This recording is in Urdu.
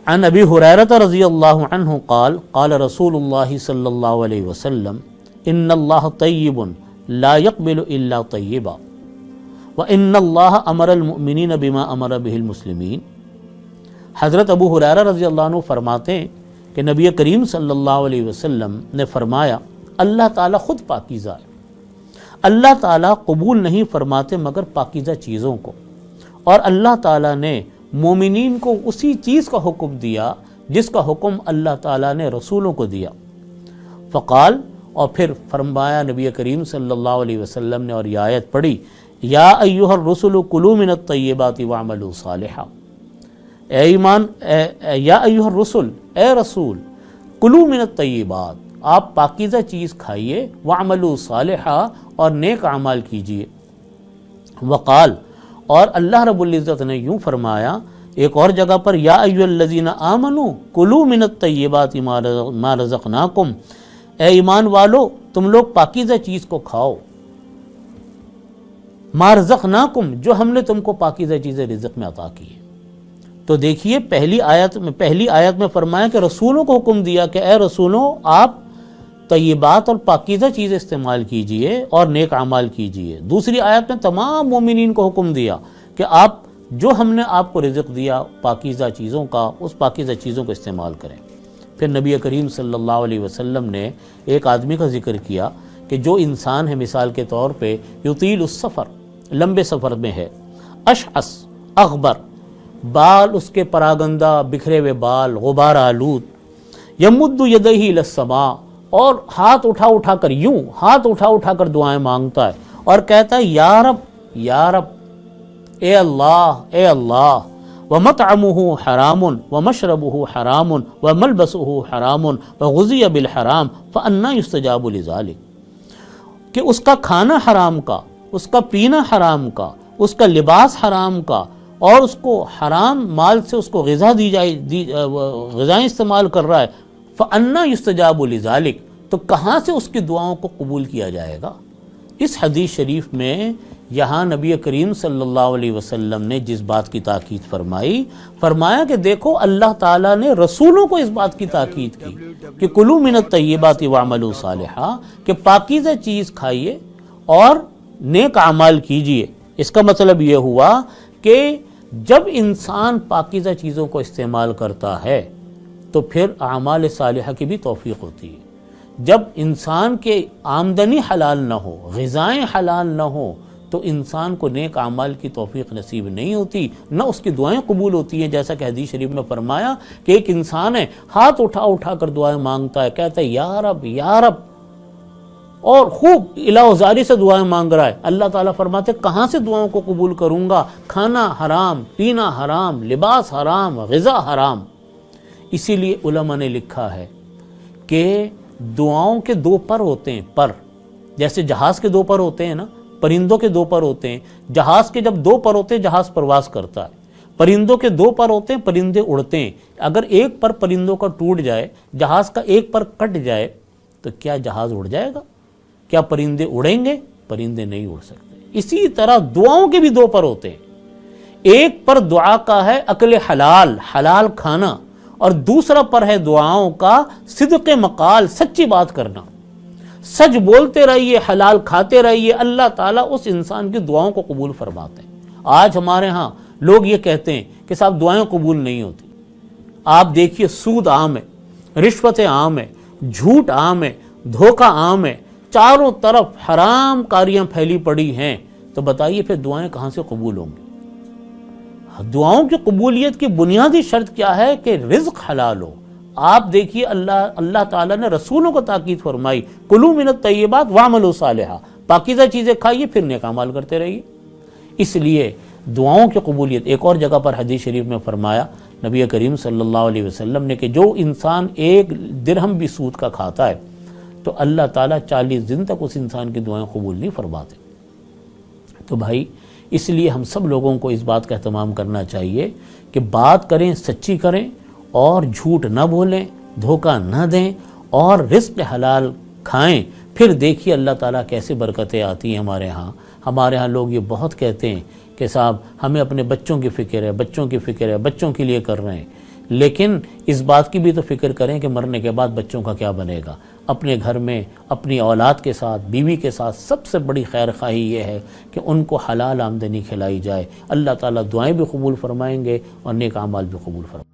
عن ابی ہریرہ رضی اللہ عنہ قال قال رسول اللہ صلی اللہ علیہ وسلم ان اللہ طیب لا يقبل الا طیبا وان اللہ امر المؤمنین بما امر به المسلمین۔ حضرت ابو ہریرہ رضی اللہ عنہ فرماتے ہیں کہ نبی کریم صلی اللہ علیہ وسلم نے فرمایا اللہ تعالیٰ خود پاکیزہ ہے، اللہ تعالیٰ قبول نہیں فرماتے مگر پاکیزہ چیزوں کو، اور اللہ تعالیٰ نے مومنین کو اسی چیز کا حکم دیا جس کا حکم اللہ تعالیٰ نے رسولوں کو دیا۔ فقال، اور پھر فرمایا نبی کریم صلی اللہ علیہ وسلم نے اور یہ آیت پڑھی، یا ایھا الرسل کلوا من الطیبات واعملوا صالحا، اے ایمان یا ایھا الرسل، اے رسول، کلوا من الطیبات، آپ پاکیزہ چیز کھائیے، واعملوا صالحا، اور نیک اعمال کیجیے۔ وقال، اور اللہ رب العزت نے یوں فرمایا ایک اور جگہ پر، یا ایھا الذین آمنوا کلوا من الطیبات ما رزقناکم، اے ایمان والو تم لوگ پاکیزہ چیز کو کھاؤ، ما رزقناکم، جو ہم نے تم کو پاکیزہ چیزیں رزق میں عطا کی ہے۔ تو دیکھیے پہلی آیت میں فرمایا کہ رسولوں کو حکم دیا کہ اے رسولوں آپ طیبات اور پاکیزہ چیزیں استعمال کیجئے اور نیک اعمال کیجئے۔ دوسری آیت میں تمام مومنین کو حکم دیا کہ آپ جو ہم نے آپ کو رزق دیا پاکیزہ چیزوں کا، اس پاکیزہ چیزوں کو استعمال کریں۔ پھر نبی کریم صلی اللہ علیہ وسلم نے ایک آدمی کا ذکر کیا کہ جو انسان ہے مثال کے طور پہ یطیل السفر، لمبے سفر میں ہے، اشعث اغبر، بال اس کے پراگندہ، بکھرے ہوئے بال، غبار آلود، یمد یدیہ الی السماء، اور ہاتھ اٹھا کر دعائیں مانگتا ہے اور کہتا ہے یا رب یا رب، اے اللہ اے اللہ، ومطعمہ حرام ومشربہ حرام وملبسہ حرام وغذی بالحرام فأنی یستجاب لذلک، کہ اس کا کھانا حرام کا، اس کا پینا حرام کا، اس کا لباس حرام کا، اور اس کو حرام مال سے اس کو غذائیں استعمال کر رہا ہے، فَأَنَّا يُسْتَجَابُ لِذَلِكَ، تو کہاں سے اس کی دعاؤں کو قبول کیا جائے گا؟ اس حدیث شریف میں یہاں نبی کریم صلی اللہ علیہ وسلم نے جس بات کی تاکید فرمایا کہ دیکھو اللہ تعالیٰ نے رسولوں کو اس بات کی تاکید کی کہ کلوا من الطیبات واعملوا صالحا، کہ پاکیزہ چیز کھائیے اور نیک اعمال کیجیے۔ اس کا مطلب یہ ہوا کہ جب انسان پاکیزہ چیزوں کو استعمال کرتا ہے تو پھر اعمال صالحہ کی بھی توفیق ہوتی ہے۔ جب انسان کے آمدنی حلال نہ ہو، غذائیں حلال نہ ہو، تو انسان کو نیک اعمال کی توفیق نصیب نہیں ہوتی، نہ اس کی دعائیں قبول ہوتی ہیں۔ جیسا کہ حدیث شریف میں فرمایا کہ ایک انسان ہے ہاتھ اٹھا کر دعائیں مانگتا ہے، کہتا ہے یا رب یا رب، اور خوب الہ و زاری سے دعائیں مانگ رہا ہے۔ اللہ تعالیٰ فرماتے کہاں سے دعاؤں کو قبول کروں گا؟ کھانا حرام، پینا حرام، لباس حرام، غذا حرام۔ اسی لیے علماء نے لکھا ہے کہ دعاؤں کے دو پر ہوتے ہیں، پر جیسے جہاز کے دو پر ہوتے ہیں نا، پرندوں کے دو پر ہوتے ہیں۔ جہاز کے جب دو پر ہوتے ہیں جہاز پرواز کرتا ہے، پرندوں کے دو پر ہوتے ہیں، پرندے اڑتے ہیں۔ اگر ایک پر پرندوں کا ٹوٹ جائے، جہاز کا ایک پر کٹ جائے، تو کیا جہاز اڑ جائے گا؟ کیا پرندے اڑیں گے؟ پرندے نہیں اڑ سکتے۔ اسی طرح دعاؤں کے بھی دو پر ہوتے ہیں، ایک پر دعا کا ہے اکل حلال، حلال کھانا، اور دوسرا پر ہے دعاؤں کا صدق مقال، سچی بات کرنا، سچ بولتے رہیے، حلال کھاتے رہیے، اللہ تعالیٰ اس انسان کی دعاؤں کو قبول فرماتے ہیں۔ آج ہمارے ہاں لوگ یہ کہتے ہیں کہ صاحب دعائیں قبول نہیں ہوتی۔ آپ دیکھیے سود عام ہے، رشوتیں عام ہے، جھوٹ عام ہے، دھوکہ عام ہے، چاروں طرف حرام کاریاں پھیلی پڑی ہیں، تو بتائیے پھر دعائیں کہاں سے قبول ہوں گی؟ دعاؤں کی قبولیت کی بنیادی شرط کیا ہے؟ کہ رزق حلال ہو۔ آپ دیکھیے اللہ تعالیٰ نے رسولوں کو تاکید فرمائی، کلوا من الطیبات واعملوا صالحا، پاکیزہ چیزیں کھائیے پھر نیک اعمال کرتے رہیے۔ اس لیے دعاؤں کی قبولیت ایک اور جگہ پر حدیث شریف میں فرمایا نبی کریم صلی اللہ علیہ وسلم نے کہ جو انسان ایک درہم بھی سود کا کھاتا ہے تو اللہ تعالیٰ 40 دن تک اس انسان کی دعائیں قبول نہیں فرماتے۔ تو بھائی اس لیے ہم سب لوگوں کو اس بات کا اہتمام کرنا چاہیے کہ بات کریں، سچی کریں، اور جھوٹ نہ بولیں، دھوکہ نہ دیں، اور رزق حلال کھائیں۔ پھر دیکھیے اللہ تعالیٰ کیسے برکتیں آتی ہیں ہمارے ہاں لوگ یہ بہت کہتے ہیں کہ صاحب ہمیں اپنے بچوں کی فکر ہے، بچوں کی لیے کر رہے ہیں۔ لیکن اس بات کی بھی تو فکر کریں کہ مرنے کے بعد بچوں کا کیا بنے گا۔ اپنے گھر میں اپنی اولاد کے ساتھ، بیوی کے ساتھ سب سے بڑی خیر خواہی یہ ہے کہ ان کو حلال آمدنی کھلائی جائے۔ اللہ تعالیٰ دعائیں بھی قبول فرمائیں گے اور نیک اعمال بھی قبول فرمائیں گے۔